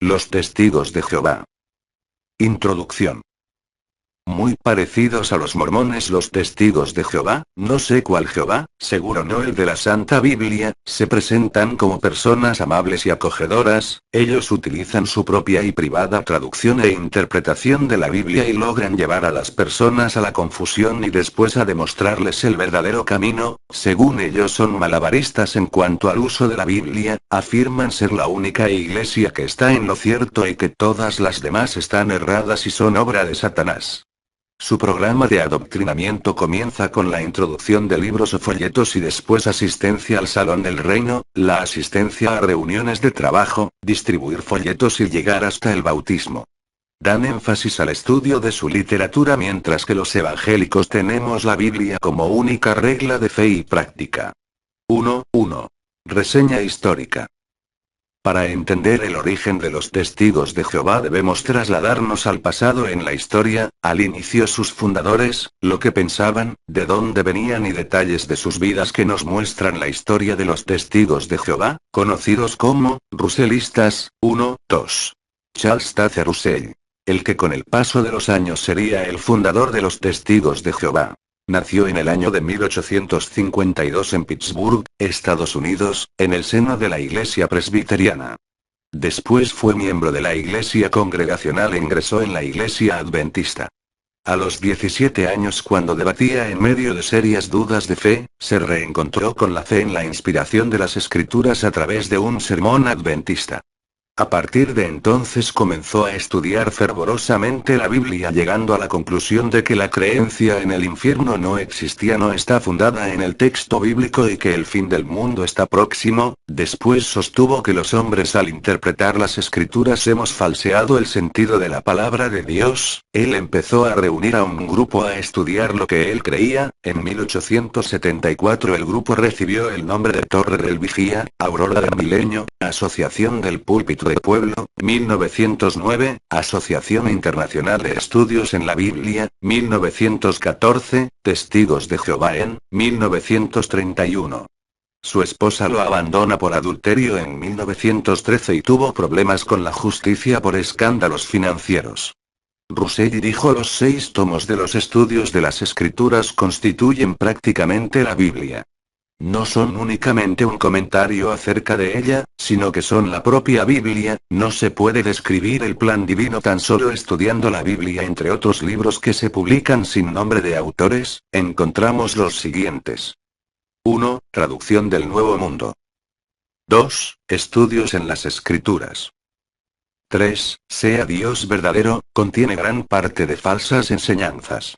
Los testigos de Jehová. Introducción. Muy parecidos a los mormones, los testigos de Jehová, no sé cuál Jehová, seguro no el de la Santa Biblia, se presentan como personas amables y acogedoras. Ellos utilizan su propia y privada traducción e interpretación de la Biblia y logran llevar a las personas a la confusión y después a demostrarles el verdadero camino. Según ellos son malabaristas en cuanto al uso de la Biblia, afirman ser la única iglesia que está en lo cierto y que todas las demás están erradas y son obra de Satanás. Su programa de adoctrinamiento comienza con la introducción de libros o folletos y después asistencia al Salón del Reino, la asistencia a reuniones de trabajo, distribuir folletos y llegar hasta el bautismo. Dan énfasis al estudio de su literatura mientras que los evangélicos tenemos la Biblia como única regla de fe y práctica. 1.1. Reseña histórica. Para entender el origen de los testigos de Jehová debemos trasladarnos al pasado en la historia, al inicio sus fundadores, lo que pensaban, de dónde venían y detalles de sus vidas que nos muestran la historia de los testigos de Jehová, conocidos como russellistas. 1.2. Charles Taze Russell. El que con el paso de los años sería el fundador de los testigos de Jehová. Nació en el año de 1852 en Pittsburgh, Estados Unidos, en el seno de la Iglesia Presbiteriana. Después fue miembro de la Iglesia Congregacional e ingresó en la Iglesia Adventista. A los 17 años, cuando debatía en medio de serias dudas de fe, se reencontró con la fe en la inspiración de las Escrituras a través de un sermón adventista. A partir de entonces comenzó a estudiar fervorosamente la Biblia, llegando a la conclusión de que la creencia en el infierno no existía, no está fundada en el texto bíblico y que el fin del mundo está próximo. Después sostuvo que los hombres al interpretar las escrituras hemos falseado el sentido de la palabra de Dios. Él empezó a reunir a un grupo a estudiar lo que él creía. En 1874 el grupo recibió el nombre de Torre del Vigía, Aurora del Milenio, Asociación del Púlpito de Pueblo. 1909, Asociación Internacional de Estudios en la Biblia. 1914, Testigos de Jehová en 1931. Su esposa lo abandona por adulterio en 1913 y tuvo problemas con la justicia por escándalos financieros. Russell dijo: los 6 tomos de los estudios de las Escrituras constituyen prácticamente la Biblia. No son únicamente un comentario acerca de ella, sino que son la propia Biblia. No se puede describir el plan divino tan solo estudiando la Biblia. Entre otros libros que se publican sin nombre de autores, encontramos los siguientes. 1. Traducción del Nuevo Mundo. 2. Estudios en las Escrituras. 3. Sea Dios verdadero, contiene gran parte de falsas enseñanzas.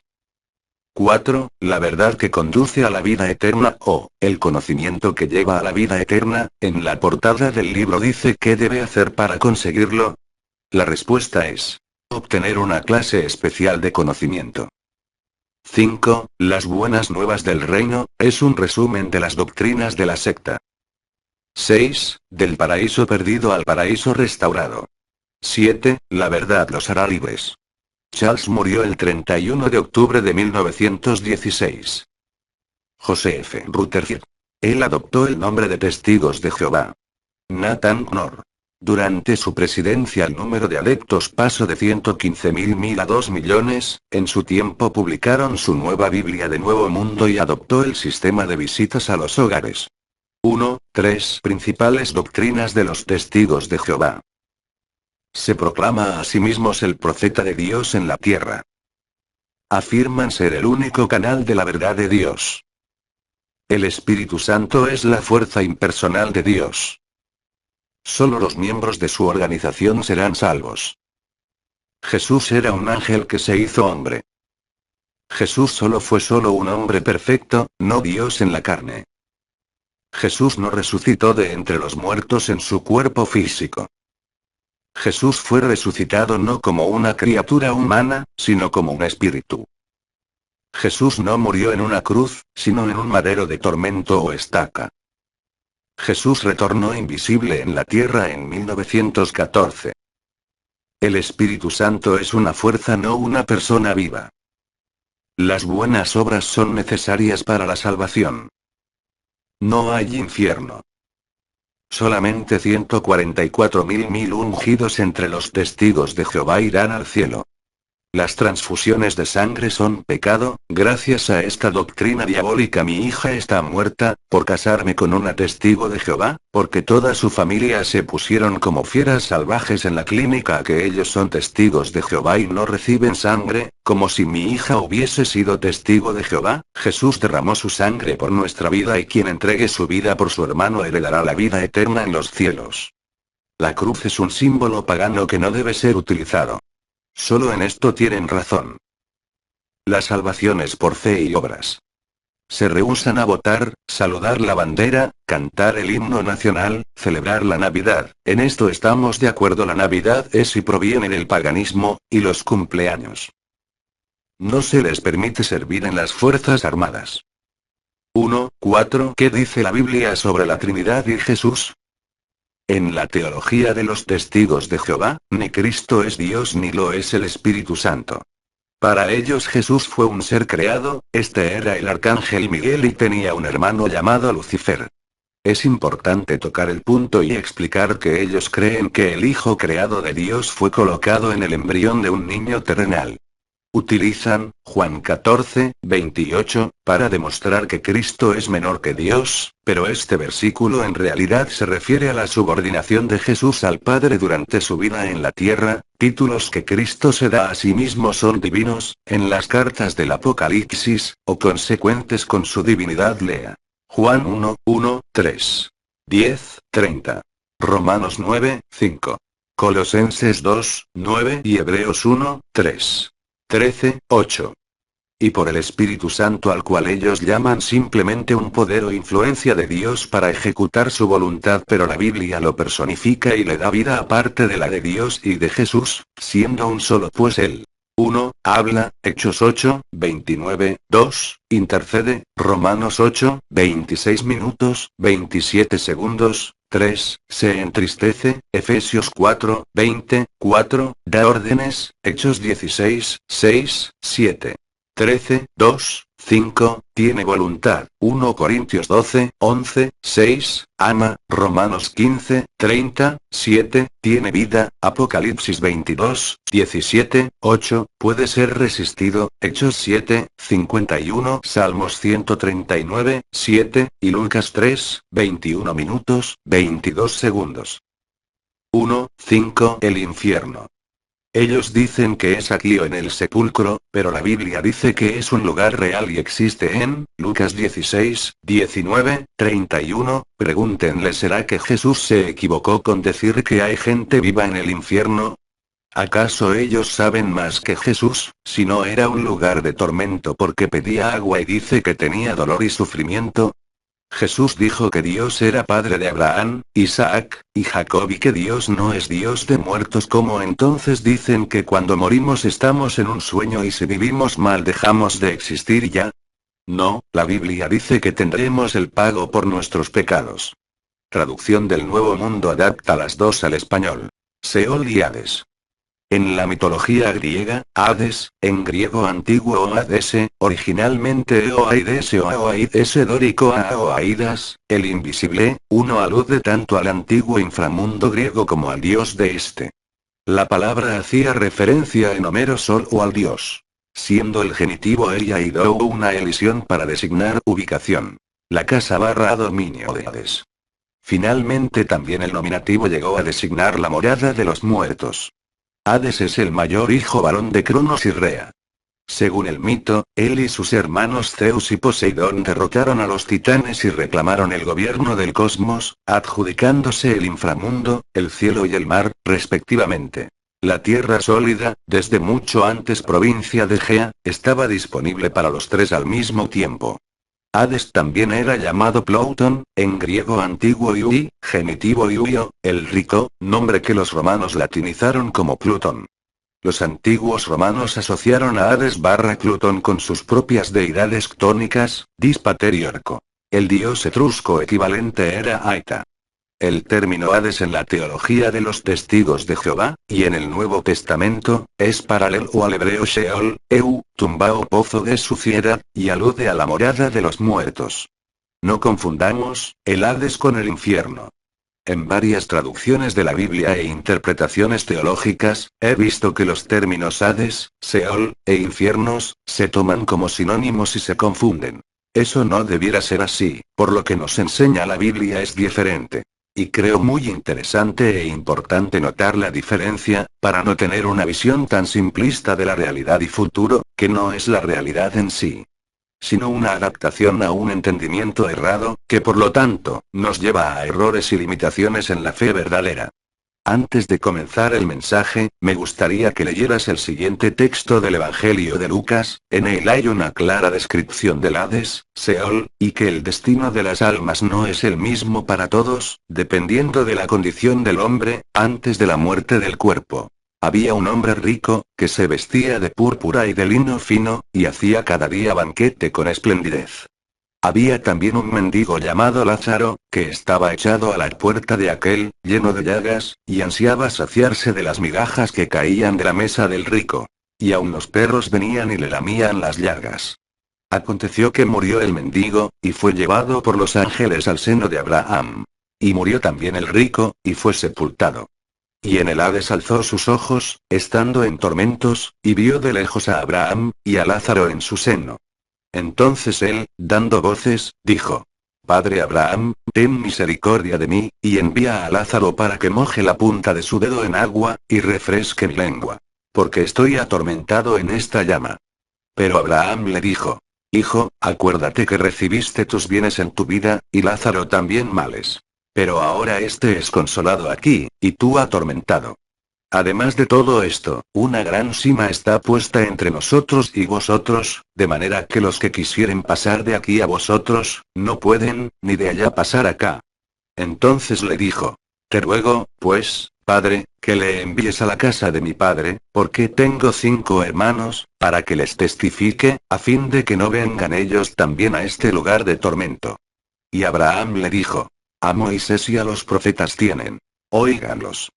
4. La verdad que conduce a la vida eterna, o el conocimiento que lleva a la vida eterna. En la portada del libro dice qué debe hacer para conseguirlo. La respuesta es: obtener una clase especial de conocimiento. 5. Las buenas nuevas del reino, es un resumen de las doctrinas de la secta. 6. Del paraíso perdido al paraíso restaurado. 7. La verdad los hará libres. Charles murió el 31 de octubre de 1916. José F. Rutherford. Él adoptó el nombre de Testigos de Jehová. Nathan Knorr. Durante su presidencia el número de adeptos pasó de 115.000 a 2 millones. En su tiempo publicaron su nueva Biblia de Nuevo Mundo y adoptó el sistema de visitas a los hogares. 1. 3 principales doctrinas de los Testigos de Jehová. Se proclama a sí mismos el profeta de Dios en la tierra. Afirman ser el único canal de la verdad de Dios. El Espíritu Santo es la fuerza impersonal de Dios. Solo los miembros de su organización serán salvos. Jesús era un ángel que se hizo hombre. Jesús fue solo un hombre perfecto, no Dios en la carne. Jesús no resucitó de entre los muertos en su cuerpo físico. Jesús fue resucitado no como una criatura humana, sino como un espíritu. Jesús no murió en una cruz, sino en un madero de tormento o estaca. Jesús retornó invisible en la tierra en 1914. El Espíritu Santo es una fuerza, no una persona viva. Las buenas obras son necesarias para la salvación. No hay infierno. Solamente 144.000 ungidos entre los testigos de Jehová irán al cielo. Las transfusiones de sangre son pecado. Gracias a esta doctrina diabólica mi hija está muerta, por casarme con una testigo de Jehová, porque toda su familia se pusieron como fieras salvajes en la clínica a que ellos son testigos de Jehová y no reciben sangre, como si mi hija hubiese sido testigo de Jehová. Jesús derramó su sangre por nuestra vida y quien entregue su vida por su hermano heredará la vida eterna en los cielos. La cruz es un símbolo pagano que no debe ser utilizado. Solo en esto tienen razón. La salvación es por fe y obras. Se rehúsan a votar, saludar la bandera, cantar el himno nacional, celebrar la Navidad. En esto estamos de acuerdo. La Navidad es y proviene del paganismo, y los cumpleaños. No se les permite servir en las Fuerzas Armadas. 1.4. ¿Qué dice la Biblia sobre la Trinidad y Jesús? En la teología de los testigos de Jehová, ni Cristo es Dios ni lo es el Espíritu Santo. Para ellos Jesús fue un ser creado, este era el arcángel Miguel y tenía un hermano llamado Lucifer. Es importante tocar el punto y explicar que ellos creen que el Hijo creado de Dios fue colocado en el embrión de un niño terrenal. Utilizan, Juan 14:28, para demostrar que Cristo es menor que Dios, pero este versículo en realidad se refiere a la subordinación de Jesús al Padre durante su vida en la tierra. Títulos que Cristo se da a sí mismo son divinos, en las cartas del Apocalipsis, o consecuentes con su divinidad. Lea Juan 1:1-3. 10:30. Romanos 9:5. Colosenses 2:9 y Hebreos 1:3. 13:8. Y por el Espíritu Santo al cual ellos llaman simplemente un poder o influencia de Dios para ejecutar su voluntad, pero la Biblia lo personifica y le da vida aparte de la de Dios y de Jesús, siendo un solo, pues él. 1. Habla, Hechos 8:29, 2. Intercede, Romanos 8:26 minutos, 27 segundos, 3. Se entristece, Efesios 4:20, 4. Da órdenes, Hechos 16:6, 7. 13:2, 5, tiene voluntad, 1 Corintios 12:11, 6, ama, Romanos 15:30, 7, tiene vida, Apocalipsis 22:17, 8, puede ser resistido, Hechos 7:51, Salmos 139:7, y Lucas 3:21 minutos, 22 segundos. 1.5 El infierno. Ellos dicen que es aquí o en el sepulcro, pero la Biblia dice que es un lugar real y existe en Lucas 16:19, 31. Pregúntenle, ¿será que Jesús se equivocó con decir que hay gente viva en el infierno? ¿Acaso ellos saben más que Jesús, si no era un lugar de tormento porque pedía agua y dice que tenía dolor y sufrimiento? Jesús dijo que Dios era padre de Abraham, Isaac, y Jacob y que Dios no es Dios de muertos. ¿Cómo entonces dicen que cuando morimos estamos en un sueño y si vivimos mal dejamos de existir ya? No, la Biblia dice que tendremos el pago por nuestros pecados. Traducción del Nuevo Mundo adapta las dos al español. Seol y Hades. En la mitología griega, Hades, en griego antiguo o Hades, originalmente Eoaides o Aoaides dórico Aoaidas, el invisible, uno alude tanto al antiguo inframundo griego como al dios de este. La palabra hacía referencia en Homero Sol o al dios, siendo el genitivo ella y do una elisión para designar ubicación. La casa barra dominio de Hades. Finalmente también el nominativo llegó a designar la morada de los muertos. Hades es el mayor hijo varón de Cronos y Rea. Según el mito, él y sus hermanos Zeus y Poseidón derrotaron a los titanes y reclamaron el gobierno del cosmos, adjudicándose el inframundo, el cielo y el mar, respectivamente. La tierra sólida, desde mucho antes provincia de Gea, estaba disponible para los tres al mismo tiempo. Hades también era llamado Plouton, en griego antiguo Iui, genitivo Iuio, el rico, nombre que los romanos latinizaron como Plutón. Los antiguos romanos asociaron a Hades barra Plutón con sus propias deidades ctónicas, Dispater y Orco. El dios etrusco equivalente era Aita. El término Hades en la teología de los testigos de Jehová, y en el Nuevo Testamento, es paralelo al hebreo Sheol, tumba o pozo de suciedad, y alude a la morada de los muertos. No confundamos el Hades con el infierno. En varias traducciones de la Biblia e interpretaciones teológicas, he visto que los términos Hades, Seol, e infiernos, se toman como sinónimos y se confunden. Eso no debiera ser así, por lo que nos enseña la Biblia es diferente. Y creo muy interesante e importante notar la diferencia, para no tener una visión tan simplista de la realidad y futuro, que no es la realidad en sí, sino una adaptación a un entendimiento errado, que por lo tanto, nos lleva a errores y limitaciones en la fe verdadera. Antes de comenzar el mensaje, me gustaría que leyeras el siguiente texto del Evangelio de Lucas. En él hay una clara descripción del Hades, Seol, y que el destino de las almas no es el mismo para todos, dependiendo de la condición del hombre, antes de la muerte del cuerpo. Había un hombre rico, que se vestía de púrpura y de lino fino, y hacía cada día banquete con esplendidez. Había también un mendigo llamado Lázaro, que estaba echado a la puerta de aquel, lleno de llagas, y ansiaba saciarse de las migajas que caían de la mesa del rico. Y aun los perros venían y le lamían las llagas. Aconteció que murió el mendigo, y fue llevado por los ángeles al seno de Abraham. Y murió también el rico, y fue sepultado. Y en el Hades alzó sus ojos, estando en tormentos, y vio de lejos a Abraham, y a Lázaro en su seno. Entonces él, dando voces, dijo: Padre Abraham, ten misericordia de mí, y envía a Lázaro para que moje la punta de su dedo en agua, y refresque mi lengua. Porque estoy atormentado en esta llama. Pero Abraham le dijo: Hijo, acuérdate que recibiste tus bienes en tu vida, y Lázaro también males. Pero ahora éste es consolado aquí, y tú atormentado. Además de todo esto, una gran sima está puesta entre nosotros y vosotros, de manera que los que quisieren pasar de aquí a vosotros, no pueden, ni de allá pasar acá. Entonces le dijo: Te ruego, pues, padre, que le envíes a la casa de mi padre, porque tengo 5 hermanos, para que les testifique, a fin de que no vengan ellos también a este lugar de tormento. Y Abraham le dijo: A Moisés y a los profetas tienen. Óiganlos.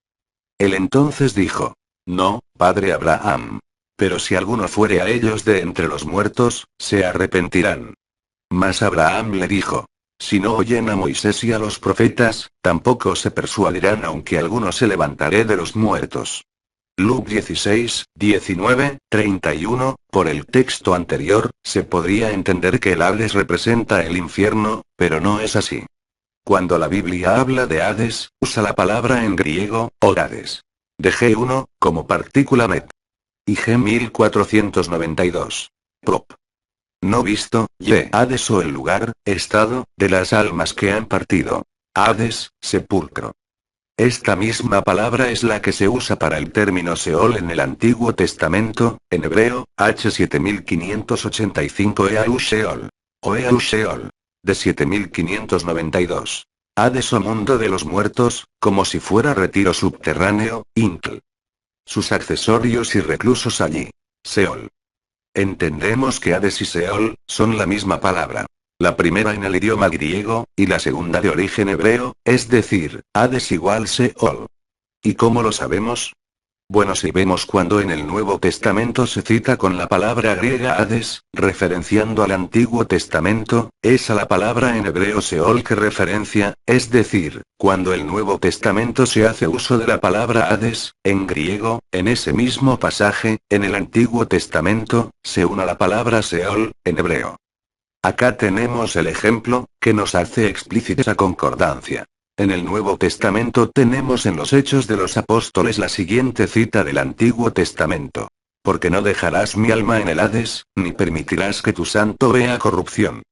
Él entonces dijo: No, padre Abraham. Pero si alguno fuere a ellos de entre los muertos, se arrepentirán. Mas Abraham le dijo: Si no oyen a Moisés y a los profetas, tampoco se persuadirán aunque alguno se levantaré de los muertos. Luke 16, 19, 31, por el texto anterior, se podría entender que el Hades representa el infierno, pero no es así. Cuando la Biblia habla de Hades, usa la palabra en griego, Hades. De G1, como partícula met. Y G1492. Prop. No visto, Hades o el lugar, estado, de las almas que han partido. Hades, sepulcro. Esta misma palabra es la que se usa para el término Seol en el Antiguo Testamento, en hebreo, H7585 Eau Sheol. O Eau Sheol. De 7592. Hades o mundo de los muertos, como si fuera retiro subterráneo, Intl. Sus accesorios y reclusos allí. Seol. Entendemos que Hades y Seol son la misma palabra. La primera en el idioma griego, y la segunda de origen hebreo, es decir, Hades igual Seol. ¿Y cómo lo sabemos? Bueno, si vemos cuando en el Nuevo Testamento se cita con la palabra griega Hades, referenciando al Antiguo Testamento, es a la palabra en hebreo Seol que referencia, es decir, cuando el Nuevo Testamento se hace uso de la palabra Hades, en griego, en ese mismo pasaje, en el Antiguo Testamento, se une la palabra Seol, en hebreo. Acá tenemos el ejemplo, que nos hace explícita esa concordancia. En el Nuevo Testamento tenemos en los Hechos de los Apóstoles la siguiente cita del Antiguo Testamento. Porque no dejarás mi alma en el Hades, ni permitirás que tu santo vea corrupción.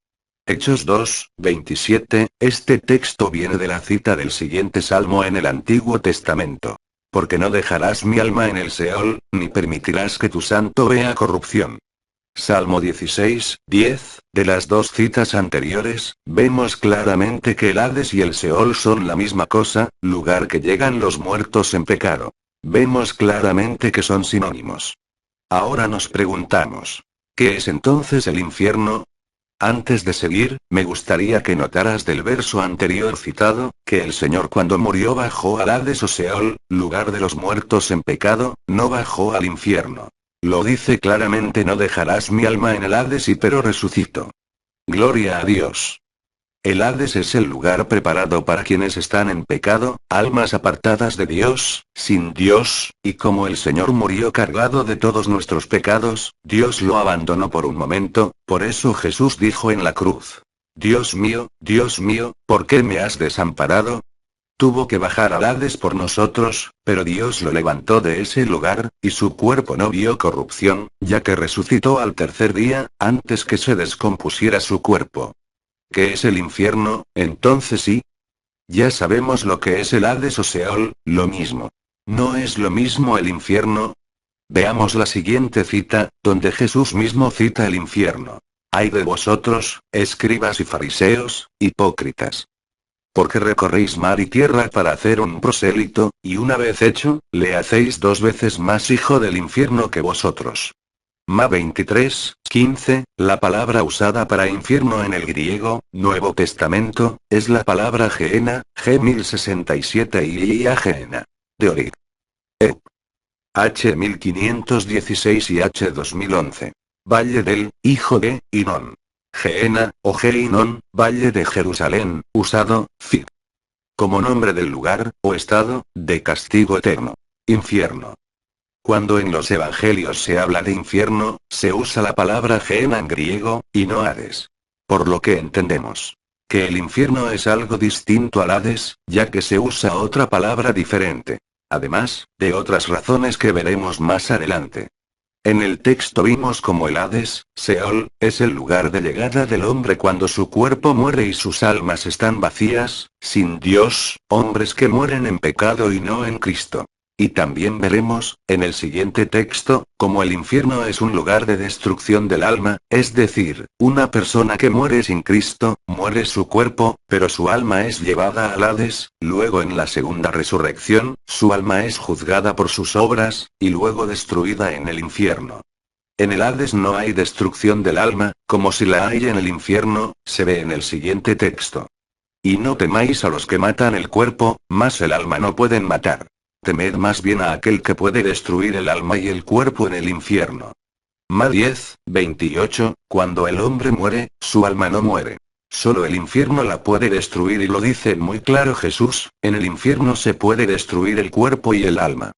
Hechos 2, 27, este texto viene de la cita del siguiente salmo en el Antiguo Testamento. Porque no dejarás mi alma en el Seol, ni permitirás que tu santo vea corrupción. Salmo 16, 10, de las dos citas anteriores, vemos claramente que el Hades y el Seol son la misma cosa, lugar que llegan los muertos en pecado. Vemos claramente que son sinónimos. Ahora nos preguntamos: ¿qué es entonces el infierno? Antes de seguir, me gustaría que notaras del verso anterior citado, que el Señor cuando murió bajó al Hades o Seol, lugar de los muertos en pecado, no bajó al infierno. Lo dice claramente: no dejarás mi alma en el Hades y pero resucito. Gloria a Dios. El Hades es el lugar preparado para quienes están en pecado, almas apartadas de Dios, sin Dios, y como el Señor murió cargado de todos nuestros pecados, Dios lo abandonó por un momento, por eso Jesús dijo en la cruz: Dios mío, ¿por qué me has desamparado? Tuvo que bajar al Hades por nosotros, pero Dios lo levantó de ese lugar, y su cuerpo no vio corrupción, ya que resucitó al tercer día, antes que se descompusiera su cuerpo. ¿Qué es el infierno, entonces sí? Ya sabemos lo que es el Hades o Seol, lo mismo. ¿No es lo mismo el infierno? Veamos la siguiente cita, donde Jesús mismo cita el infierno. Ay de vosotros, escribas y fariseos, hipócritas. Porque recorréis mar y tierra para hacer un prosélito, y una vez hecho, le hacéis 2 veces más hijo del infierno que vosotros. Ma 23:15, la palabra usada para infierno en el griego, Nuevo Testamento, es la palabra Gehenna, G1067 y Gehenna. De Orig. H 1516 y H 2011. Valle del, hijo de, Hinón. Gehenna, o Geinon, Valle de Jerusalén, usado, Fig. Como nombre del lugar, o estado, de castigo eterno. Infierno. Cuando en los evangelios se habla de infierno, se usa la palabra Gehenna en griego, y no Hades. Por lo que entendemos que el infierno es algo distinto al Hades, ya que se usa otra palabra diferente. Además, de otras razones que veremos más adelante. En el texto vimos como el Hades, Seol, es el lugar de llegada del hombre cuando su cuerpo muere y sus almas están vacías, sin Dios, hombres que mueren en pecado y no en Cristo. Y también veremos, en el siguiente texto, como el infierno es un lugar de destrucción del alma, es decir, una persona que muere sin Cristo, muere su cuerpo, pero su alma es llevada al Hades, luego en la segunda resurrección, su alma es juzgada por sus obras, y luego destruida en el infierno. En el Hades no hay destrucción del alma, como si la hay en el infierno, se ve en el siguiente texto. Y no temáis a los que matan el cuerpo, mas el alma no pueden matar. Temed más bien a aquel que puede destruir el alma y el cuerpo en el infierno. Ma 10:28, cuando el hombre muere, su alma no muere. Solo el infierno la puede destruir y lo dice muy claro Jesús, en el infierno se puede destruir el cuerpo y el alma.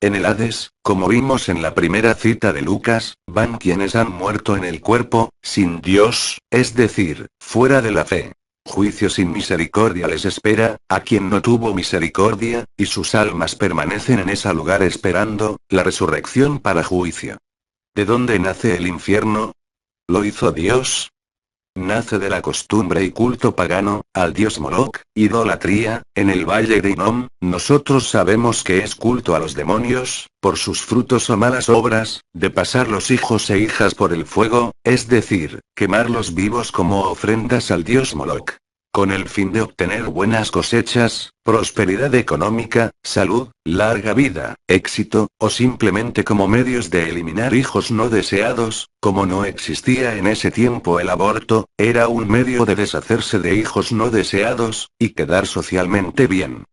En el Hades, como vimos en la primera cita de Lucas, van quienes han muerto en el cuerpo, sin Dios, es decir, fuera de la fe. Juicio sin misericordia les espera, a quien no tuvo misericordia, y sus almas permanecen en ese lugar esperando, la resurrección para juicio. ¿De dónde nace el infierno? ¿Lo hizo Dios? Nace de la costumbre y culto pagano, al dios Moloch, idolatría, en el valle de Hinnom. Nosotros sabemos que es culto a los demonios, por sus frutos o malas obras, de pasar los hijos e hijas por el fuego, es decir, quemarlos vivos como ofrendas al dios Moloch. Con el fin de obtener buenas cosechas, prosperidad económica, salud, larga vida, éxito, o simplemente como medios de eliminar hijos no deseados, como no existía en ese tiempo el aborto, era un medio de deshacerse de hijos no deseados, y quedar socialmente bien.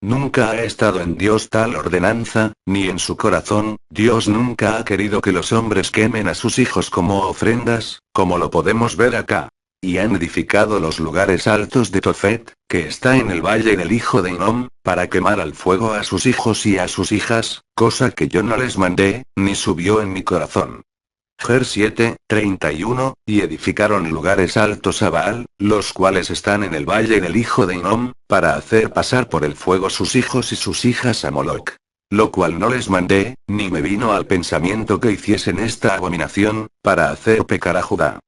Nunca ha estado en Dios tal ordenanza, ni en su corazón. Dios nunca ha querido que los hombres quemen a sus hijos como ofrendas, como lo podemos ver acá. Y han edificado los lugares altos de Tofet, que está en el valle del hijo de Hinnom, para quemar al fuego a sus hijos y a sus hijas, cosa que yo no les mandé, ni subió en mi corazón. Jer 7:31, y edificaron lugares altos a Baal, los cuales están en el valle del hijo de Hinnom, para hacer pasar por el fuego sus hijos y sus hijas a Moloch. Lo cual no les mandé, ni me vino al pensamiento que hiciesen esta abominación, para hacer pecar a Judá.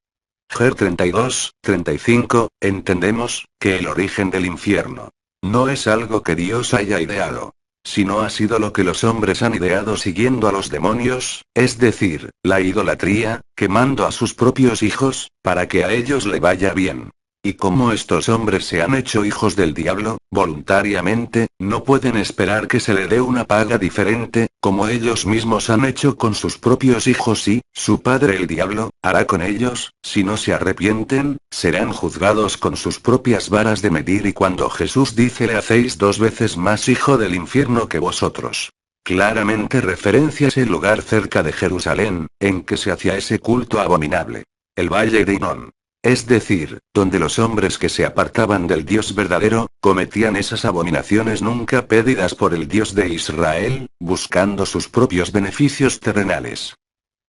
Jer 32:35, entendemos, que el origen del infierno no es algo que Dios haya ideado, sino ha sido lo que los hombres han ideado siguiendo a los demonios, es decir, la idolatría, quemando a sus propios hijos, para que a ellos le vaya bien. Y como estos hombres se han hecho hijos del diablo, voluntariamente, no pueden esperar que se le dé una paga diferente, como ellos mismos han hecho con sus propios hijos y, su padre el diablo, hará con ellos, si no se arrepienten, serán juzgados con sus propias varas de medir y cuando Jesús dice le hacéis 2 veces más hijo del infierno que vosotros. Claramente referencia ese lugar cerca de Jerusalén, en que se hacía ese culto abominable. El valle de Hinnom. es decir, donde los hombres que se apartaban del Dios verdadero, cometían esas abominaciones nunca pedidas por el Dios de Israel, buscando sus propios beneficios terrenales.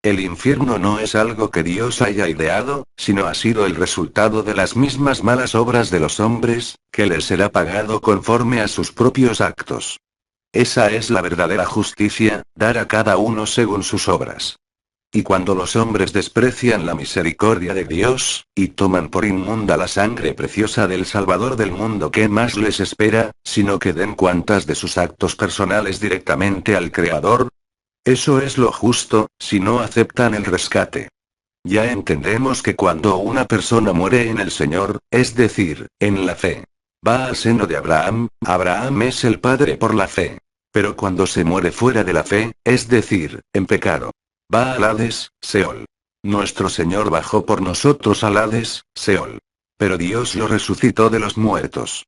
El infierno no es algo que Dios haya ideado, sino ha sido el resultado de las mismas malas obras de los hombres, que les será pagado conforme a sus propios actos. Esa es la verdadera justicia, dar a cada uno según sus obras. Y cuando los hombres desprecian la misericordia de Dios, y toman por inmunda la sangre preciosa del Salvador del mundo, ¿qué más les espera, sino que den cuentas de sus actos personales directamente al Creador? Eso es lo justo, si no aceptan el rescate. Ya entendemos que cuando una persona muere en el Señor, es decir, en la fe, va al seno de Abraham, Abraham es el padre por la fe. Pero cuando se muere fuera de la fe, es decir, en pecado, va al Hades, Seol. Nuestro Señor bajó por nosotros al Hades, Seol. Pero Dios lo resucitó de los muertos.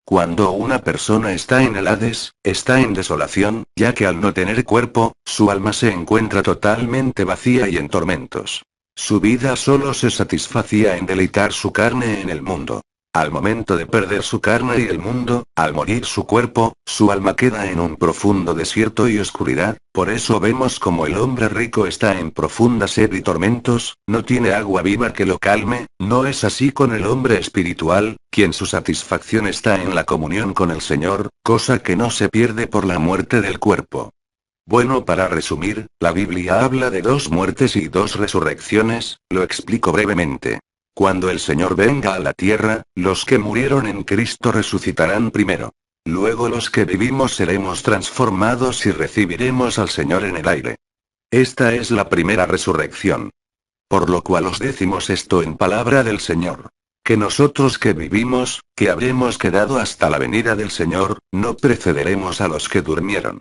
Cuando una persona está en el Hades, está en desolación, ya que al no tener cuerpo, su alma se encuentra totalmente vacía y en tormentos. Su vida solo se satisfacía en deleitar su carne en el mundo. Al momento de perder su carne y el mundo, al morir su cuerpo, su alma queda en un profundo desierto y oscuridad, por eso vemos como el hombre rico está en profunda sed y tormentos, no tiene agua viva que lo calme, no es así con el hombre espiritual, quien su satisfacción está en la comunión con el Señor, cosa que no se pierde por la muerte del cuerpo. Bueno, para resumir, la Biblia habla de 2 muertes y 2 resurrecciones, lo explico brevemente. Cuando el Señor venga a la tierra, los que murieron en Cristo resucitarán primero. Luego los que vivimos seremos transformados y recibiremos al Señor en el aire. Esta es la primera resurrección. Por lo cual os decimos esto en palabra del Señor. Que nosotros que vivimos, que habremos quedado hasta la venida del Señor, no precederemos a los que durmieron.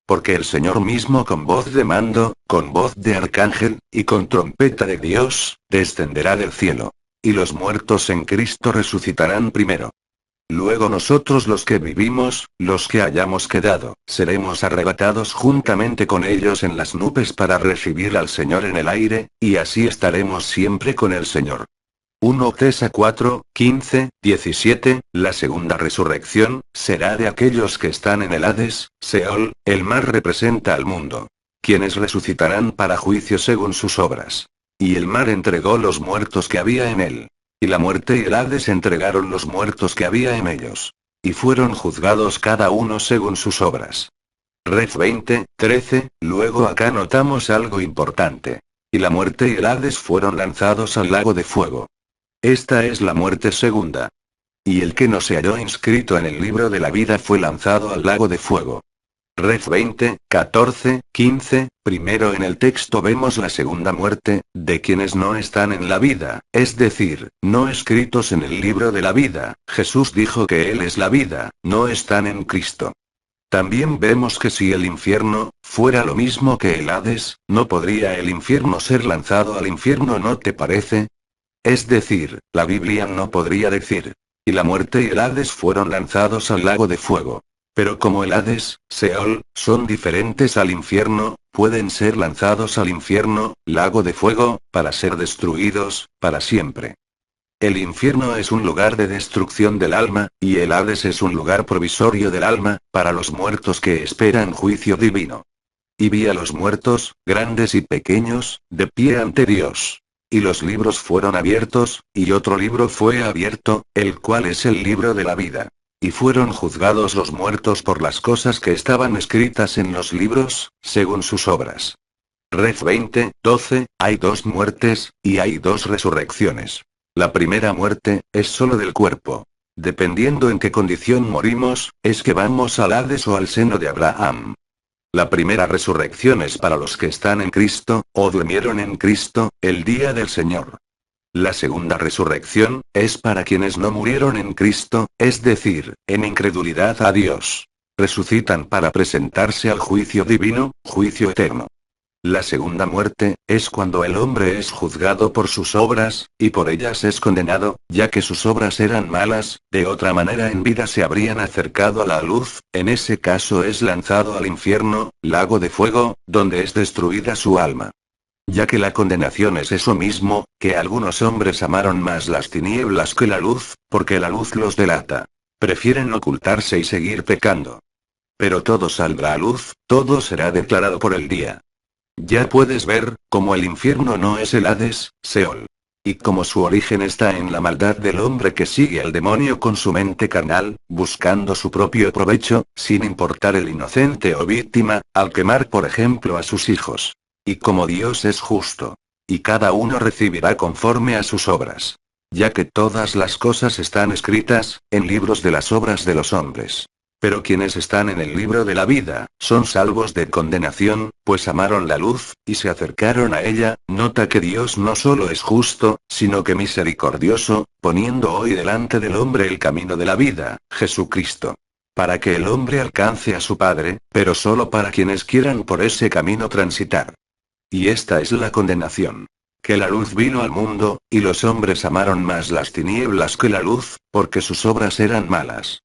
Porque el Señor mismo con voz de mando, con voz de arcángel, y con trompeta de Dios, descenderá del cielo. Y los muertos en Cristo resucitarán primero. Luego nosotros los que vivimos, los que hayamos quedado, seremos arrebatados juntamente con ellos en las nubes para recibir al Señor en el aire, y así estaremos siempre con el Señor. 1 Tesa 4, 15, 17, la segunda resurrección, será de aquellos que están en el Hades, Seol, el mar representa al mundo. Quienes resucitarán para juicio según sus obras. Y el mar entregó los muertos que había en él. Y la muerte y el Hades entregaron los muertos que había en ellos. Y fueron juzgados cada uno según sus obras. Ref 20, 13, luego acá notamos algo importante. Y la muerte y el Hades fueron lanzados al lago de fuego. Esta es la muerte segunda. Y el que no se halló inscrito en el libro de la vida fue lanzado al lago de fuego. Ref 20, 14, 15, primero en el texto vemos la segunda muerte, de quienes no están en la vida, es decir, no escritos en el libro de la vida. Jesús dijo que Él es la vida, no están en Cristo. También vemos que si el infierno fuera lo mismo que el Hades, no podría el infierno ser lanzado al infierno, ¿no te parece? Es decir, la Biblia no podría decir, y la muerte y el Hades fueron lanzados al lago de fuego. Pero como el Hades, Seol, son diferentes al infierno, pueden ser lanzados al infierno, lago de fuego, para ser destruidos, para siempre. El infierno es un lugar de destrucción del alma, y el Hades es un lugar provisorio del alma, para los muertos que esperan juicio divino. Y vi a los muertos, grandes y pequeños, de pie ante Dios. Y los libros fueron abiertos, y otro libro fue abierto, el cual es el libro de la vida. Y fueron juzgados los muertos por las cosas que estaban escritas en los libros, según sus obras. Ref 20, 12, hay 2 muertes, y hay 2 resurrecciones. La primera muerte, es solo del cuerpo. Dependiendo en qué condición morimos, es que vamos al Hades o al seno de Abraham. La primera resurrección es para los que están en Cristo, o durmieron en Cristo, el día del Señor. La segunda resurrección, es para quienes no murieron en Cristo, es decir, en incredulidad a Dios. Resucitan para presentarse al juicio divino, juicio eterno. La segunda muerte, es cuando el hombre es juzgado por sus obras, y por ellas es condenado, ya que sus obras eran malas, de otra manera en vida se habrían acercado a la luz, en ese caso es lanzado al infierno, lago de fuego, donde es destruida su alma. Ya que la condenación es eso mismo, que algunos hombres amaron más las tinieblas que la luz, porque la luz los delata. Prefieren ocultarse y seguir pecando. Pero todo saldrá a luz, todo será declarado por el día. Ya puedes ver, como el infierno no es el Hades, Seol. Y como su origen está en la maldad del hombre que sigue al demonio con su mente carnal, buscando su propio provecho, sin importar el inocente o víctima, al quemar por ejemplo a sus hijos. Y como Dios es justo. Y cada uno recibirá conforme a sus obras. Ya que todas las cosas están escritas, en libros de las obras de los hombres. Pero quienes están en el libro de la vida, son salvos de condenación, pues amaron la luz, y se acercaron a ella. Nota que Dios no solo es justo, sino que misericordioso, poniendo hoy delante del hombre el camino de la vida, Jesucristo. Para que el hombre alcance a su Padre, pero solo para quienes quieran por ese camino transitar. Y esta es la condenación. Que la luz vino al mundo, y los hombres amaron más las tinieblas que la luz, porque sus obras eran malas.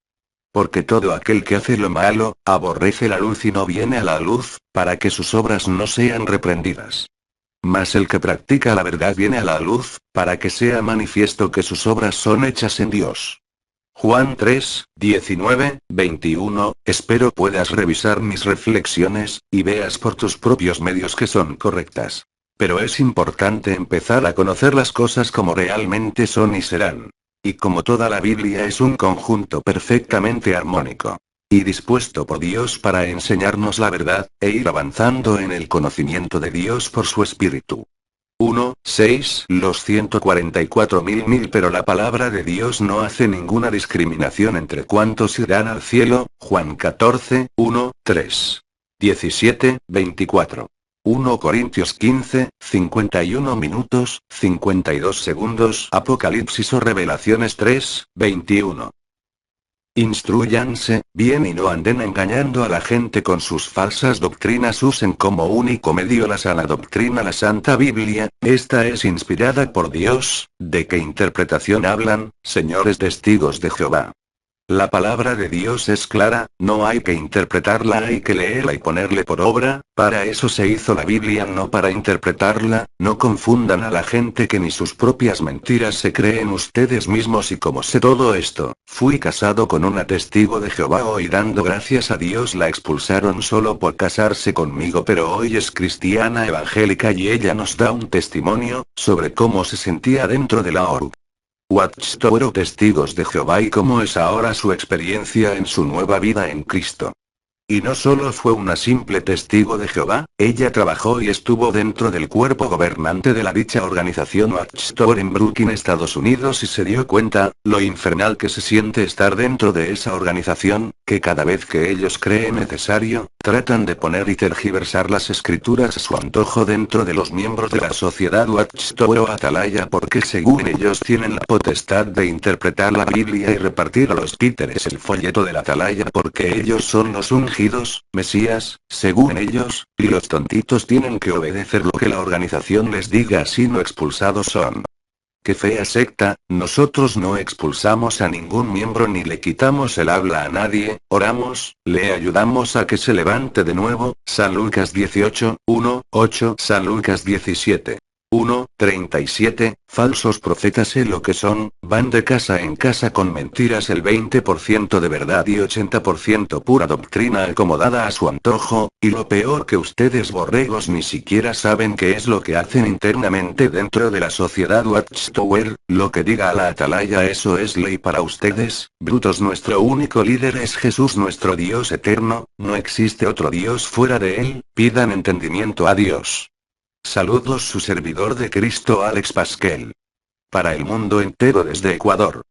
Porque todo aquel que hace lo malo, aborrece la luz y no viene a la luz, para que sus obras no sean reprendidas. Mas el que practica la verdad viene a la luz, para que sea manifiesto que sus obras son hechas en Dios. Juan 3, 19, 21, espero puedas revisar mis reflexiones, y veas por tus propios medios que son correctas. Pero es importante empezar a conocer las cosas como realmente son y serán. Y como toda la Biblia es un conjunto perfectamente armónico. Y dispuesto por Dios para enseñarnos la verdad, e ir avanzando en el conocimiento de Dios por su Espíritu. 1, 6, los 144.000 pero la palabra de Dios no hace ninguna discriminación entre cuantos irán al cielo, Juan 14, 1, 3. 17, 24. 1 Corintios 15, 51 minutos, 52 segundos. Apocalipsis o Revelaciones 3, 21. Instrúyanse, bien y no anden engañando a la gente con sus falsas doctrinas. Usen como único medio la sana doctrina la Santa Biblia, esta es inspirada por Dios. ¿De qué interpretación hablan, señores testigos de Jehová? La palabra de Dios es clara, no hay que interpretarla, hay que leerla y ponerle por obra. Para eso se hizo la Biblia, no para interpretarla. No confundan a la gente que ni sus propias mentiras se creen ustedes mismos. Y como sé todo esto, fui casado con una testigo de Jehová, hoy dando gracias a Dios la expulsaron solo por casarse conmigo, pero hoy es cristiana evangélica y ella nos da un testimonio sobre cómo se sentía dentro de la ORU. Watchtower o Testigos de Jehová y cómo es ahora su experiencia en su nueva vida en Cristo. Y no solo fue una simple testigo de Jehová, ella trabajó y estuvo dentro del cuerpo gobernante de la dicha organización Watchtower en Brooklyn, Estados Unidos, y se dio cuenta, lo infernal que se siente estar dentro de esa organización, que cada vez que ellos creen necesario, tratan de poner y tergiversar las escrituras a su antojo dentro de los miembros de la sociedad Watchtower o Atalaya, porque según ellos tienen la potestad de interpretar la Biblia y repartir a los títeres el folleto de la Atalaya, porque ellos son los ungidos, Mesías, según ellos, y los tontitos tienen que obedecer lo que la organización les diga, así no expulsados son. ¡Qué fea secta! Nosotros no expulsamos a ningún miembro ni le quitamos el habla a nadie, oramos, le ayudamos a que se levante de nuevo. San Lucas 18, 1, 8. San Lucas 17. 1, 37, falsos profetas sé lo que son, van de casa en casa con mentiras, el 20% de verdad y 80% pura doctrina acomodada a su antojo, y lo peor que ustedes borregos ni siquiera saben qué es lo que hacen internamente dentro de la sociedad Watchtower. Lo que diga a la Atalaya eso es ley para ustedes, brutos. Nuestro único líder es Jesús, nuestro Dios eterno, no existe otro Dios fuera de él, pidan entendimiento a Dios. Saludos, su servidor de Cristo Alex Pasquel. Para el mundo entero desde Ecuador.